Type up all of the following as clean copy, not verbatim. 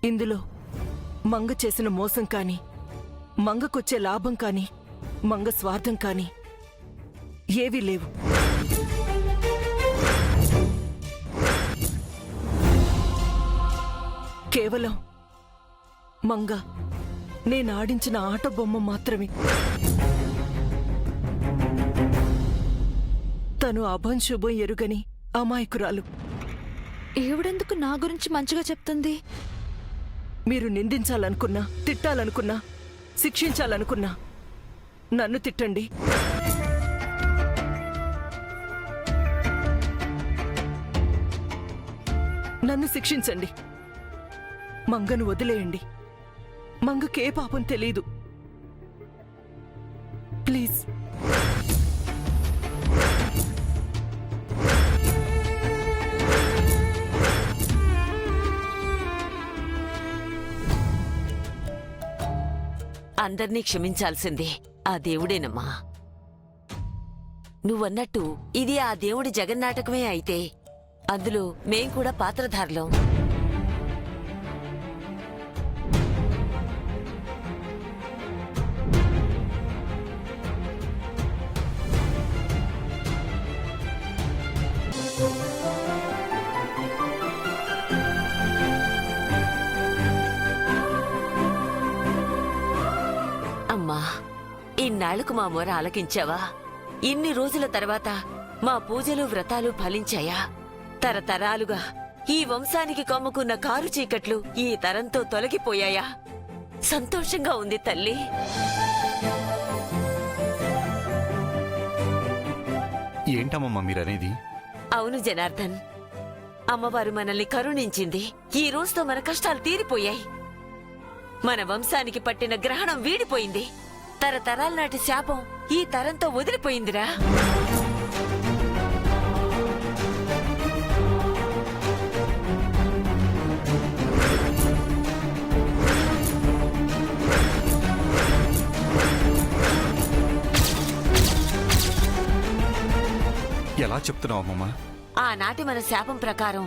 ఇందులో మంగ చేసిన మోసం కాని, మంగకొచ్చే లాభం కాని, మంగ స్వార్థం కాని ఏవీ లేవు. కేవలం మంగ నేనాడించిన ఆట బొమ్మ మాత్రమే. తను అభంశుభం ఎరుగని అమాయకురాలు. ఈవిడెందుకు నా గురించి మంచిగా చెప్తుంది? మీరు నిందించాలనుకున్నా, తిట్టాలనుకున్నా, శిక్షించాలనుకున్నా నన్ను తిట్టండి. నన్ను శిక్షించండి. మంగను వదిలేయండి. మంగకే పాపం తెలీదు. ప్లీజ్. అందర్నీ క్షమించాల్సిందే ఆ దేవుడేనమ్మా. నువ్వన్నట్టు ఇది ఆ దేవుడి జగన్నాటకమే అయితే అందులో మేం కూడా పాత్రధారులం. అమ్మా, ఇన్నాళ్లకు మా మొర ఆలకించావా? ఇన్ని రోజుల తర్వాత మా పూజలు వ్రతాలు ఫలించాయా? తరతరాలుగా ఈ వంశానికి కమ్ముకున్న కారు చీకట్లు ఈ తరంతో తొలగిపోయాయా? సంతోషంగా ఉంది తల్లి. ఏంటమ్మమ్మా మీరనేది? అవును జనార్దన్, అమ్మవారు మనల్ని కరుణించింది. ఈ రోజుతో మన కష్టాలు తీరిపోయాయి. మన వంశానికి పట్టిన గ్రహణం వీడిపోయింది. తరతరాల నాటి శాపం ఈ తరంతో వదిలిపోయిందిరా. ఎలా చెప్తున్నావు అమ్మమ్మా? ఆనాటి మన శాపం ప్రకారం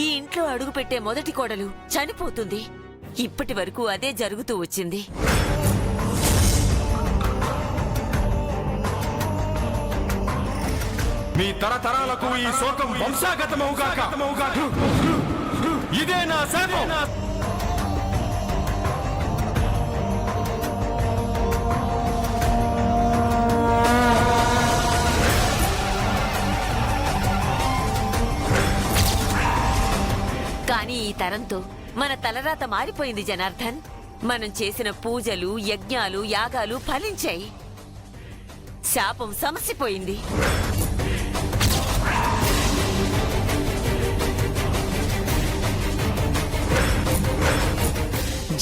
ఈ ఇంట్లో అడుగుపెట్టే మొదటి కోడలు చనిపోతుంది. ఇప్పటి వరకు అదే జరుగుతూ వచ్చింది. మీ తరతరాలకు ఈ శోకం వంశాగతమవుగాక. ఇదే నా శాపం. కానీ ఈ తరంతో మన తలరాత మారిపోయింది జనార్దన్. మనం చేసిన పూజలు, యజ్ఞాలు, యాగాలు ఫలించాయి. శాపం సమసిపోయింది.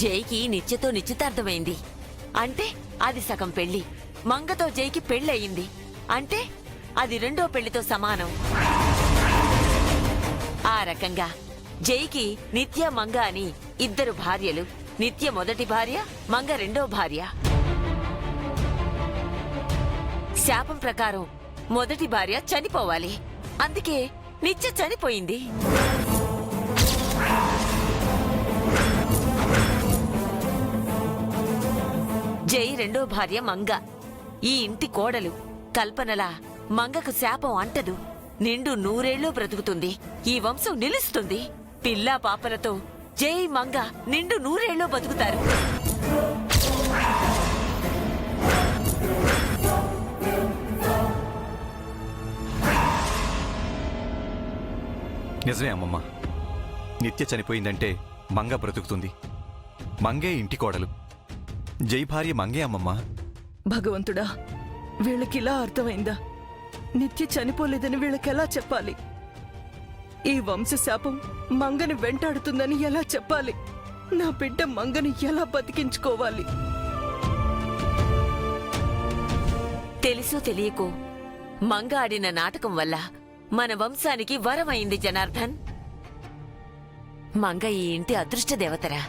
జైకి నిత్యతో నిశ్చితార్థమైంది అంటే అది సగం పెళ్లి. మంగతో జైకి పెళ్ళయింది అంటే అది రెండో పెళ్లితో సమానం. ఆ రకంగా జైకి నిత్య మంగ అని ఇద్దరు భార్యలు. నిత్య మొదటి భార్య, మంగ రెండో భార్య. శాపం ప్రకారం మొదటి భార్య చనిపోవాలి. అందుకే నిత్య చనిపోయింది. జై రెండో భార్య మంగ. ఈ ఇంటి కోడలు. కల్పనలా మంగకు శాపం అంటదు. నిండు 100 బ్రతుకుతుంది. ఈ వంశం నిలుస్తుంది. పిల్లా పాపలతో జై మంగ నిండు 100 బతుకుతారు. నిజమే అమ్మమ్మ. నిత్య చనిపోయిందంటే మంగ బ్రతుకుతుంది. మంగే ఇంటి కోడలు. జై భార్య మంగే అమ్మమ్మ. భగవంతుడా, వీళ్ళకిలా అర్థమైందా? నిత్య చనిపోలేదని వీళ్ళకెలా చెప్పాలి? ఈ వంశశాపం మంగని వెంటాడుతుందని ఎలా చెప్పాలి? నా బిడ్డ మంగని ఎలా బతికించుకోవాలి? తెలుసో తెలియకో మంగ ఆడిన నాటకం వల్ల మన వంశానికి వరమైంది జనార్దన్. మంగ ఈ ఇంటి అదృష్ట దేవతరా,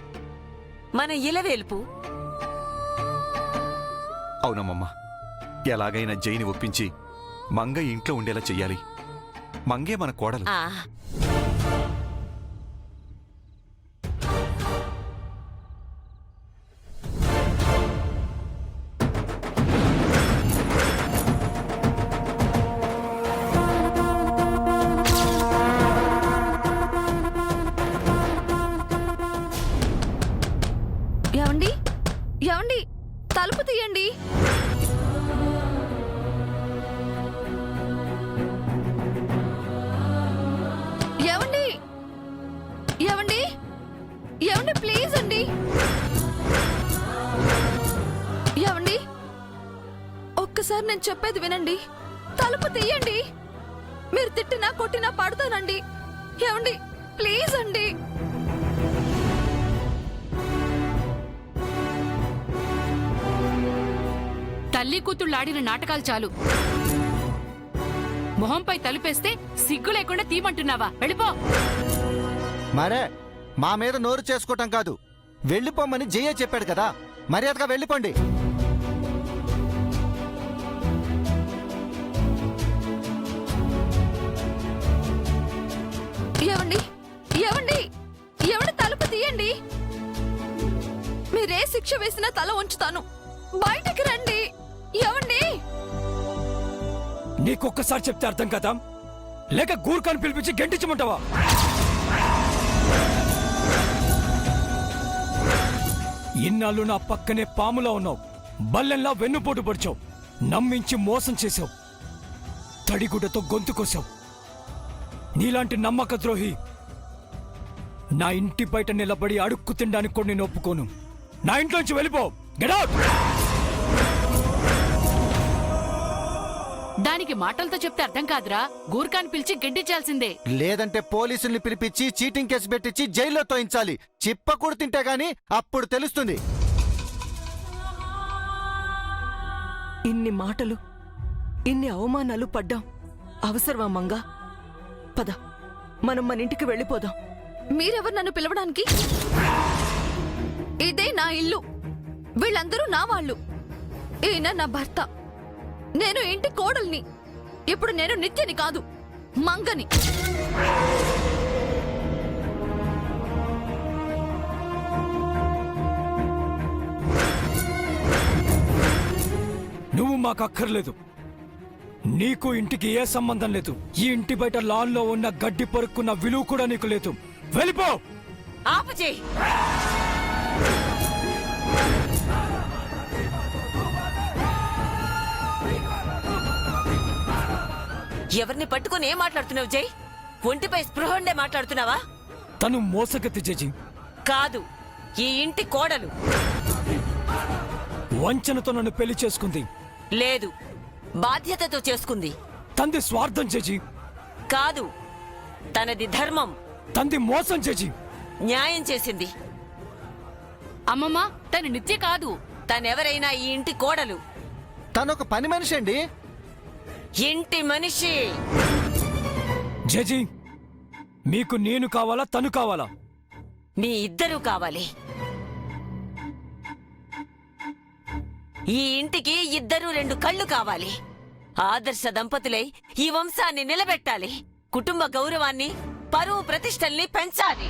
మన ఇలవేల్పు. అవునమ్మమ్మ. ఎలాగైనా జైని ఒప్పించి మంగ ఇంట్లో ఉండేలా చెయ్యాలి. మంగే మన కోడలు. ఏమండి ఏమండి తలుపు తీయండి. ఏమండి ఏమండి ఏమండి ప్లీజ్ అండి. ఏమండి ఒక్కసారి నేను చెప్పేది వినండి. తలుపు తీయండి. మీరు తిట్టినా కొట్టినా పడతానండి. ఏమండి ప్లీజ్ అండి. తల్లి కూతుళ్ళాడిన నాటకాలు చాలు. మొహంపై తలుపేస్తే సిగ్గు లేకుండా తీయమంటున్నావా? వెళ్ళిపో. మరే మా మీద నోరు చేసుకోవటం కాదు, వెళ్ళిపోమని జయ చెప్పాడు కదా, మర్యాదగా వెళ్ళిపోండి. ఏమండి ఏమండి ఏమండి తలుపు తీయండి. మీరే శిక్ష వేసినా తల ఉంచుతాను. బయటికి రండి. ఏమండి నీకొక్కసారి చెప్తే అర్థం కదా, లేక గూర్ఖాను పిలిపించి గెంటించమంటావా? ఇన్నాళ్ళు నా పక్కనే పాములా ఉన్నావు, బల్లెంలా వెన్నుపోటు పొడిచావు, నమ్మించి మోసం చేశావు, తడిగుడ్డతో గొంతు కోసావు. నీలాంటి నమ్మక ద్రోహి నా ఇంటి బయట నిలబడి అడుక్కు తినడానికి కూడా నేను ఒప్పుకోను. నా ఇంట్లోంచి వెళ్ళిపో. Get out. దానికి మాటలతో చెప్తే అర్థం కాదురా. గూర్ఖాన్ పిలిచి గెంటించాల్సిందే. లేదంటే పోలీసుల్ని పిలిపించి చీటింగ్ కేసు పెట్టించి జైల్లో తోయించాలి. చిప్పకూడు తింటే గాని అప్పుడు తెలుస్తుంది. ఇన్ని మాటలు, ఇన్ని అవమానాలు పడ్డాం అవసరమా మంగా? పద, మనం మన ఇంటికి వెళ్ళిపోదాం. మీరెవరు నన్ను పిలవడానికి? ఇదే నా ఇల్లు. వీళ్ళందరూ నా వాళ్ళు. ఈయన నా భర్త. నేను ఇంటి కోడల్ని. ఇప్పుడు నేను నిత్యని కాదు, మంగని. నువ్వు మాకు అక్కర్లేదు. నీకు ఇంటికి ఏ సంబంధం లేదు. ఈ ఇంటి బయట లాన్లో ఉన్న గడ్డి పరుక్కున్న విలువ కూడా నీకు లేదు. వెళ్ళిపో. ఆపుచేయి. ఎవరిని పట్టుకుని ఏం మాట్లాడుతున్నావు జై? ఒంటిపై స్పృహ ఉండే మాట్లాడుతున్నావా? తను మోసగతి జడ్జి. కాదు, ఈ ఇంటి కోడలు. వంచనతో నన్ను పెళ్లి చేసుకుంది. లేదు, బాధ్యతతో చేసుకుంది. తంది స్వార్థం జడ్జి. కాదు, తనది ధర్మం. తంది మోసం జడ్జి. న్యాయం చేసింది. అమ్మమ్మ, తను నిత్య కాదు. తనెవరైనా ఈ ఇంటి కోడలు. తనొక పని మనిషి అండి. ఇంటి మనిషి. జడ్జి, మీకు నేను కావాలా, తను కావాలా? మీ ఇద్దరూ కావాలి. ఈ ఇంటికి ఇద్దరు రెండు కళ్ళు కావాలి. ఆదర్శ దంపతులై ఈ వంశాన్ని నిలబెట్టాలి. కుటుంబ గౌరవాన్ని, పరువు ప్రతిష్టల్ని పెంచాలి.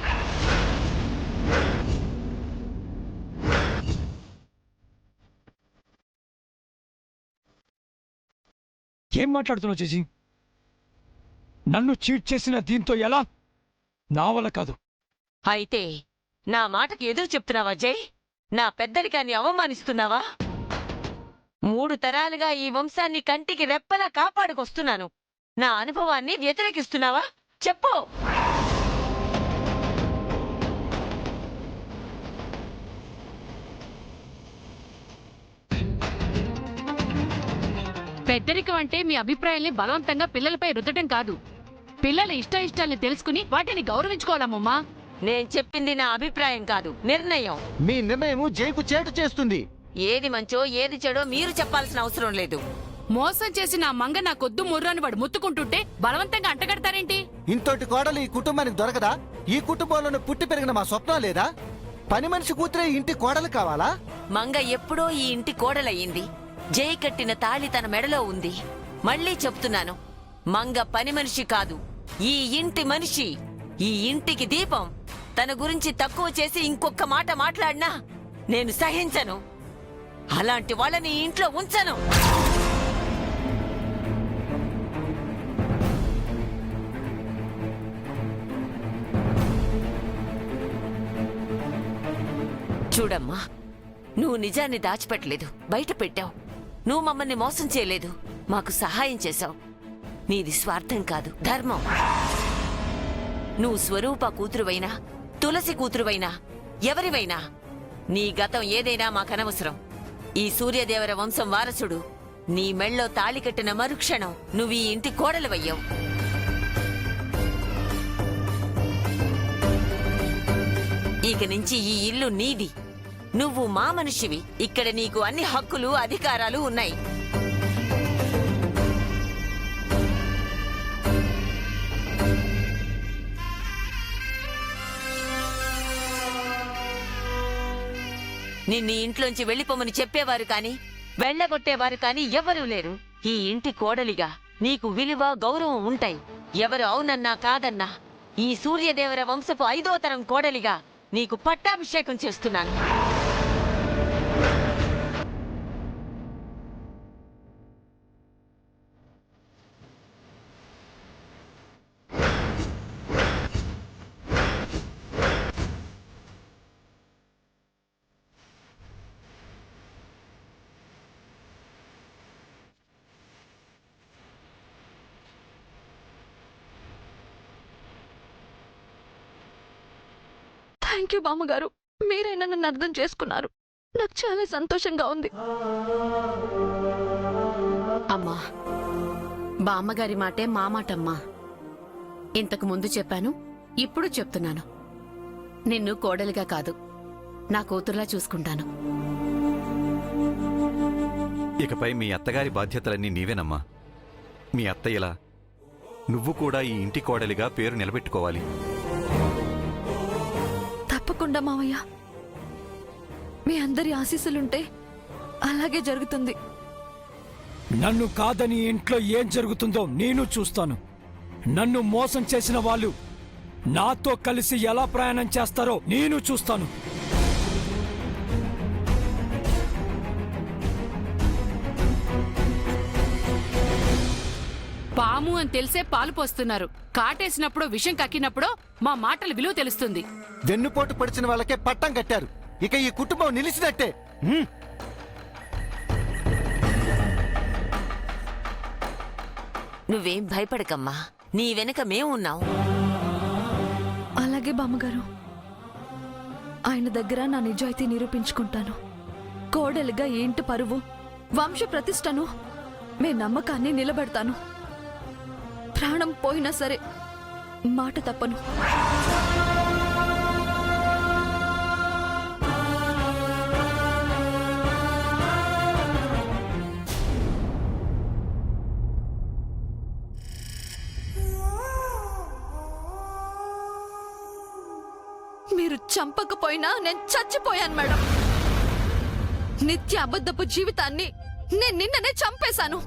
ఏం మాట్లాడుతున్నావు జడ్జి? నన్ను చీట్ చేసిన దీంతో ఎలా? నా వల్ల కాదు. అయితే నా మాటకి ఎదురు చెప్తున్నావా జై? నా పెద్దరికాన్ని అవమానిస్తున్నావా? 3 తరాలుగా ఈ వంశాన్ని కంటికి రెప్పలా కాపాడుకొస్తున్నాను. నా అనుభవాన్ని వ్యతిరేకిస్తున్నావా? చెప్పు. పెద్దరికం అంటే మీ అభిప్రాయాల్ని బలవంతంగా పిల్లలపై రుద్దటం కాదు. పిల్లల ఇష్టాయిష్టాల్ని తెలుసుకుని వాటిని గౌరవించుకోవాలమ్మమ్మా. నేను చెప్పింది నా అభిప్రాయం కాదు, నిర్ణయం. మీ నిర్ణయము జైకు చేటు చేస్తుంది. ఏది మంచో ఏది చెడో మీరు చెప్పాల్సిన అవసరం లేదు. మోసం చేసిన ఆ మంగ నా కొద్దు ముర్రాని వాడు ముత్తుకుంటుంటే బలవంతంగా అంటగడతారేంటి? ఇంతటి కోడలు ఈ కుటుంబానికి దొరకదా? ఈ కుటుంబంలోనే పుట్టి పెరిగిన మా స్వప్నం లేదా? పని మనిషి కూతురే ఇంటి కోడలు కావాలా? మంగ ఎప్పుడో ఈ ఇంటి కోడలయ్యింది. జై కట్టిన తాళి తన మెడలో ఉంది. మళ్ళీ చెప్తున్నాను, మంగ పని మనిషి కాదు, ఈ ఇంటి మనిషి. ఈ ఇంటికి దీపం. తన గురించి తక్కువ చేసి ఇంకొక మాట మాట్లాడినా నేను సహించను. అలాంటి వాళ్ళని ఈ ఇంట్లో ఉంచను. చూడమ్మా, నువ్వు నిజాన్ని దాచిపెట్టలేదు, బయట పెట్టావు. నువ్వు మమ్మల్ని మోసం చేయలేదు, మాకు సహాయం చేశావు. నీది స్వార్థం కాదు, ధర్మం. నువ్వు స్వరూప కూతురువైనా, తులసి కూతురువైనా, ఎవరివైనా నీ గతం ఏదైనా మాకనవసరం. ఈ సూర్యదేవర వంశం వారసుడు నీ మెళ్ళో తాళి కట్టిన మరుక్షణం నువ్వు ఈ ఇంటి కోడలువయ్యావు. ఇక నుంచి ఈ ఇల్లు నీది. నువ్వు మా మనిషివి. ఇక్కడ నీకు అన్ని హక్కులు, అధికారాలు ఉన్నాయి. నిన్ను ఇంట్లోంచి వెళ్లిపోమని చెప్పేవారు కాని, వెళ్లగొట్టేవారు కాని ఎవరూ లేరు. ఈ ఇంటి కోడలిగా నీకు విలువ, గౌరవం ఉంటాయి. ఎవరు అవునన్నా కాదన్నా ఈ సూర్యదేవర వంశపు 5వ తరం కోడలిగా నీకు పట్టాభిషేకం చేస్తున్నాను. థ్యాంక్ యూ బామ్మగారు, మీరైనా నన్ను అర్థం చేసుకున్నారు. నాకు చాలా సంతోషంగా ఉంది. అమ్మా, బామ్మగారి మాటే మా మాటమ్మా. ఇంతకు ముందు చెప్పాను, ఇప్పుడు చెప్తున్నాను. నిన్ను కోడలిగా కాదు, నా కూతురులా చూసుకుంటాను. ఇకపై మీ అత్తగారి బాధ్యతలన్నీ నీవేనమ్మా. మీ అత్తయ్యలా నువ్వు కూడా ఈ ఇంటి కోడలిగా పేరు నిలబెట్టుకోవాలి. తప్పకుండా మావయ్య, మీ అందరి ఆశీస్సులుంటే అలాగే జరుగుతుంది. నన్ను కాదని ఇంట్లో ఏం జరుగుతుందో నేను చూస్తాను. నన్ను మోసం చేసిన వాళ్ళు నాతో కలిసి ఎలా ప్రయాణం చేస్తారో నేను చూస్తాను. పాము అని తెలిసే పాలు పోస్తున్నారు. కాటేసినప్పుడో విషం కక్కినప్పుడో మా మాటల విలువ తెలుస్తుంది. వెన్నుపోటు పడిచిన వాళ్ళకే పట్టం కట్టారు. ఇక ఈ కుటుంబం నిలిచినట్టే. నువ్వేం భయపడకమ్మా, నీ వెనక మేమున్నాం. అలాగే బామ్మగారు, ఆయన దగ్గర నా నిజాయితీ నిరూపించుకుంటాను. కోడలిగా ఈ ఇంటి పరువు, వంశ ప్రతిష్టను, మీ నమ్మకాన్ని నిలబెడతాను. ప్రాణం పోయినా సరే మాట తప్పను. మీరు చంపకపోయినా నేను చచ్చిపోయాను మేడం. నిత్య అబద్ధపు జీవితాన్ని నేను నిన్ననే చంపేశాను.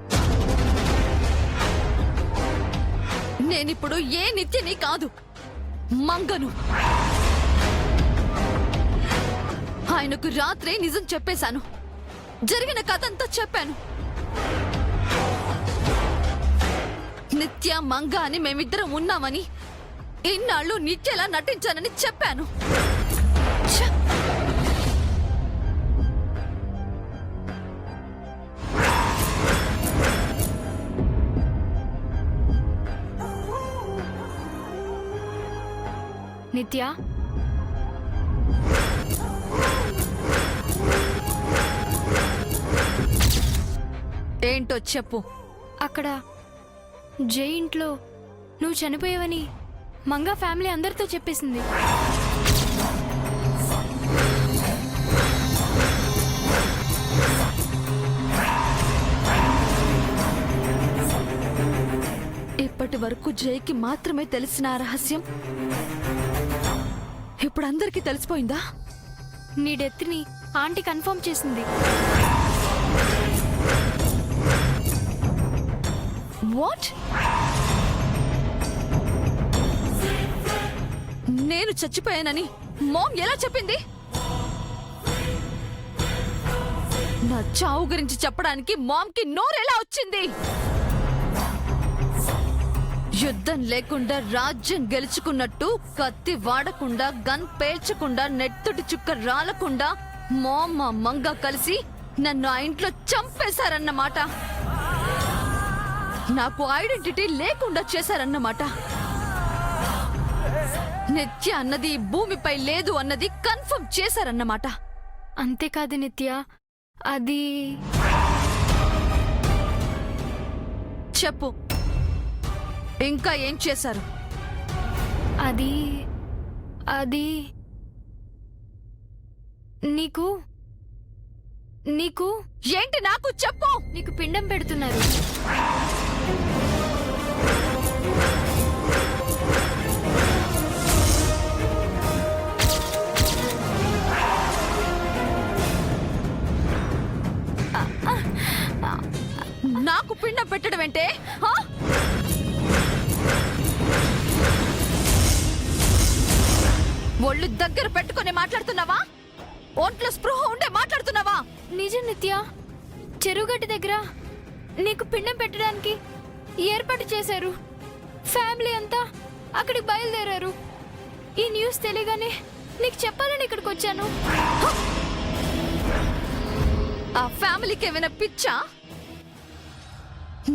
నేనిప్పుడు ఏ నిత్యని కాదు, మంగను. ఆయనకు రాత్రే నిజం చెప్పేశాను. జరిగిన కథంతా చెప్పాను. నిత్య, మంగ అని మేమిద్దరం ఉన్నామని, ఇన్నాళ్ళు నిత్యలా నటించానని చెప్పాను. ఛ! నిత్య, ఏంటో చెప్పు. అక్కడ జై ఇంట్లో నువ్వు చనిపోయావని మంగా ఫ్యామిలీ అందరితో చెప్పేసింది. ఇప్పటి వరకు జైకి మాత్రమే తెలిసిన ఆ రహస్యం ఇప్పుడు అందరికీ తెలిసిపోయిందా? నీ డెత్ని ఆంటీ కన్ఫర్మ్ చేసింది. వాట్? నేను చచ్చిపోయానని మామ్ ఎలా చెప్పింది? నా చావు గురించి చెప్పడానికి మామ్కి నోరెలా వచ్చింది? యుద్ధం లేకుండా రాజ్యం గెలుచుకున్నట్టు, కత్తి వాడకుండా, గన్ పేల్చకుండా, నెత్తుటి చుక్క రాలకుండా మా మంగ కలిసి నన్ను ఆ ఇంట్లో చంపేశారన్నమాట. నాకు ఐడెంటిటీ లేకుండా చేశారన్నమాట. నిత్య అన్నది ఈ భూమిపై లేదు అన్నది కన్ఫర్మ్ చేశారన్నమాట. అంతేకాదు నిత్య, అది చెప్పు, ఇంకా ఏం చేశారు? అది అది నీకు నీకు ఏంటి? నాకు చెప్పు. నీకు పిండం పెడుతున్నారు. నాకు పిండం పెట్టడం ఏంటే? హా? ఒళ్ళు దగ్గర పెట్టుకుని మాట్లాడుతున్నావా? ఒంట్లో స్పృహ ఉండే మాట్లాడుతున్నావా? నిజం నిత్య, చెరువుగడ్డ దగ్గర నీకు పిండం పెట్టడానికి ఏర్పాటు చేశారు. ఫ్యామిలీ అంతా అక్కడికి బయలుదేరారు. ఈ న్యూస్ తెలియగానే నీకు చెప్పాలని ఇక్కడికి వచ్చాను. ఆ ఫ్యామిలీకి ఏమైనా పిచ్చా?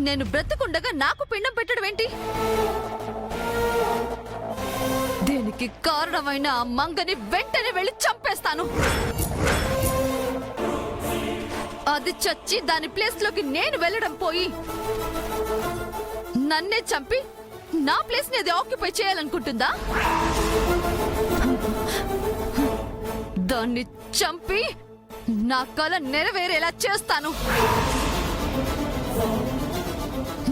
నేను బ్రతుకుండగా నాకు పిండం పెట్టడం ఏంటి? దీనికి కారణమైన ఆ మంగని వెంటనే వెళ్ళి చంపేస్తాను. అది చచ్చి దాని ప్లేస్ లోకి నేను వెళ్ళడం పోయి నన్నే చంపి నా ప్లేస్ ని అది ఆక్యుపై చేయాలనుకుంటుందా? దాన్ని చంపి నా కల నెరవేరేలా చేస్తాను.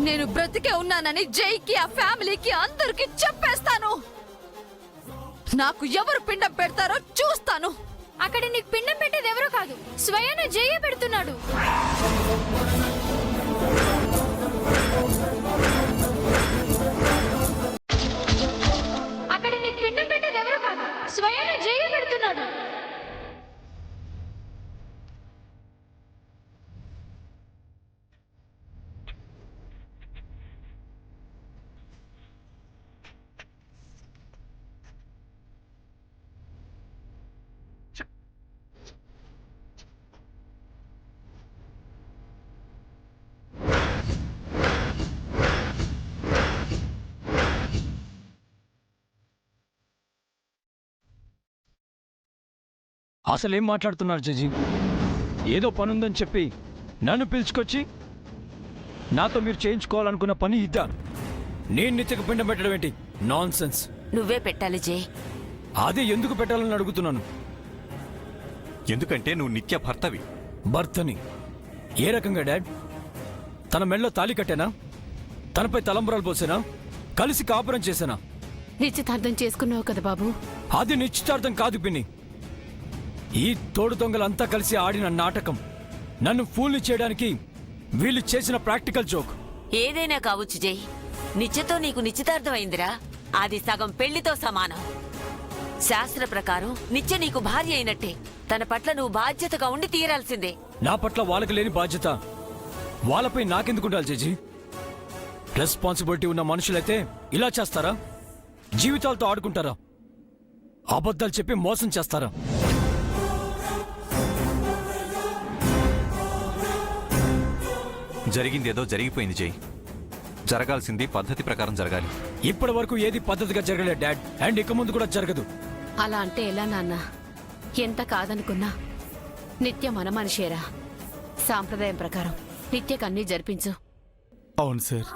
నేను బ్రతికే ఉన్నానని జైకి, ఆ ఫ్యామిలీకి, అందరికి చెప్పేస్తాను. నాకు ఎవరు పిండం పెడతారో చూస్తాను. అక్కడ నీకు పిండం పెట్టేది ఎవరో కాదు, స్వయాన జయ పెడుతున్నాడు. అక్కడ నీకు పిండం పెట్టేది ఎవరో కాదు, స్వయాన జయ పెడుతున్నాడు. అసలేం మాట్లాడుతున్నారు జడ్జి? ఏదో పనుందని చెప్పి నన్ను పిలుచుకొచ్చి నాతో మీరు చేయించుకోవాలనుకున్న పని ఇద్దా? నేను నిత్యకు పిండం పెట్టడం ఏంటి? Non sense. నువ్వే పెట్టాలి జై. అదే ఎందుకు పెట్టాలని అడుగుతున్నాను. ఎందుకంటే నువ్వు నిత్య భర్తవి. భర్తని ఏ రకంగా డాడ్? తన మెళ్ళలో తాళి కట్టానా? తనపై తలంబరాలు పోసానా? కలిసి కాపురం చేశానా? నిశ్చితార్థం చేసుకున్నావు కదా బాబు. అది నిశ్చితార్థం కాదు పిన్ని. ఈ తోడు దొంగలంతా కలిసి ఆడిన నాటకం. నన్ను ఫూల్ని చేయడానికి వీళ్ళు చేసిన ప్రాక్టికల్ జోక్. ఏదైనా కావచ్చు జై. నిత్యతో నీకు నిశ్చితార్థం అయిందిరా. అది సగం పెళ్లితో సమానం. శాస్త్ర ప్రకారం నిత్య నీకు భార్య అయినట్టే. తన పట్ల నువ్వు బాధ్యతగా ఉండి తీరాల్సిందే. నా పట్ల వాళ్ళకి లేని బాధ్యత వాళ్ళపై నాకెందుకు ఉండాలి జడ్జి? రెస్పాన్సిబిలిటీ ఉన్న మనుషులైతే ఇలా చేస్తారా? జీవితాలతో ఆడుకుంటారా? అబద్ధాలు చెప్పి మోసం చేస్తారా? జరిగిందేదో జరిగిపోయింది జై. జరగాల్సింది పద్ధతి ప్రకారం జరగాలి. ఇప్పటి వరకు ఏది పద్ధతిగా జరగలేదు డాడ్, అండ్ ఇక ముందు కూడా జరగదు. అలా అంటే ఎలా నాన్న? ఎంత కాదనుకున్నా నిత్య మన మనిషేరా. సాంప్రదాయం ప్రకారం నిత్యకన్నీ జరిపించు. అవును సార్,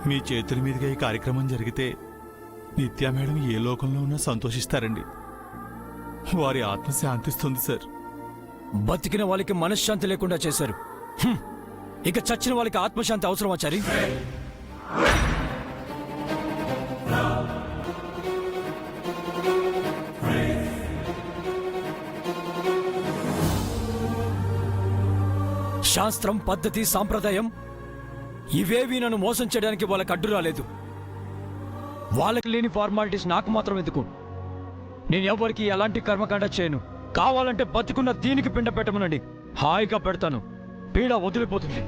మీ చేతుల మీదుగా ఈ కార్యక్రమం జరిగితే నిత్యా మేడం ఏ లోకంలో ఉన్నా సంతోషిస్తారండి. వారి ఆత్మ శాంతిస్తుంది సార్. బతికిన వాళ్ళకి మనశ్శాంతి లేకుండా చేశారు. ఇక చచ్చిన వాళ్ళకి ఆత్మశాంతి అవసరం వచ్చారి. శాస్త్రం, పద్ధతి, సాంప్రదాయం ఇవేవి నన్ను మోసం చేయడానికి వాళ్ళకి అడ్డు రాలేదు. వాళ్ళకి లేని ఫార్మాలిటీస్ నాకు మాత్రం ఎందుకు? నేను ఎవరికి ఎలాంటి కర్మకాండ చేయను. కావాలంటే బతుకున్న దీనికి పిండ పెట్టమనండి, హాయిగా పెడతాను. పీడ వదిలిపోతుంది.